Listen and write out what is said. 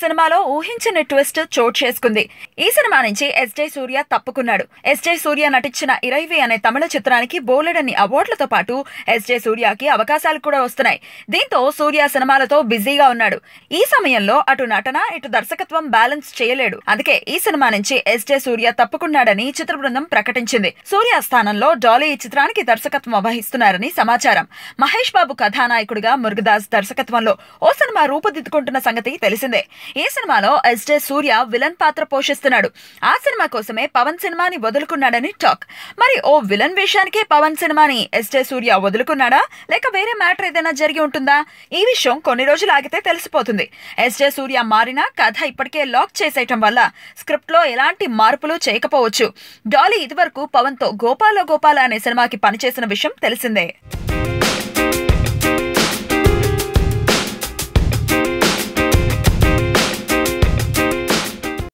సినిమాలో ఊహించని ట్విస్ట్ చోటు చేసుకుంది. ఈ సినిమా నుంచి ఎస్జే సూర్య తప్పుకున్నాడు. ఎస్జే సూర్య నటించిన ఇరైవి అనే తమిళ చిత్రానికి బోలెడన్ని అవార్డులతో పాటు ఎస్జే సూర్యకి అవకాశాలు కూడా వస్తున్నాయి. దీంతో సూర్య సినిమాలతో బిజీగా ఉన్నాడు. ఈ సమయంలో అటు నటన ఇటు దర్శకత్వం బ్యాలెన్స్ చేయలేడు. అందుకే ఈ సినిమా నుంచి ఎస్జే సూర్య తప్పుకున్నాడని చిత్ర బృందం ప్రకటించింది. సూర్య స్థానంలో డాలీ ఈ చిత్రానికి దర్శకత్వం వహిస్తున్నారని సమాచారం. మహేష్ బాబు కథానాయకుడిగా మురుగదాస్ దర్శకత్వంలో ఓ సినిమా రూపుదిద్దుకుంటున్న సంగతి తెలిసిందే. ఈ సినిమాలో ఎస్జే సూర్య విలన్ పాత్ర పోషిస్తున్నాడు. ఆ సినిమా కోసమే పవన్ సినిమాని వదులుకున్నాడని టాక్. మరి ఓ విలన్ వేషానికే పవన్ సినిమాని ఎస్జే సూర్య వదులుకున్నాడా, లేక వేరే మ్యాటర్ ఏదైనా జరిగి ఉంటుందా? ఈ విషయం కొన్ని రోజులు ఆగితే తెలిసిపోతుంది. ఎస్జే సూర్య మారినా కథ ఇప్పటికే లాక్ చేసేయటం వల్ల స్క్రిప్ట్ లో ఎలాంటి మార్పులు చేయకపోవచ్చు. డాలీ ఇదివరకు పవన్ తో గోపాల గోపాల అనే సినిమాకి పనిచేసిన విషయం తెలిసిందే.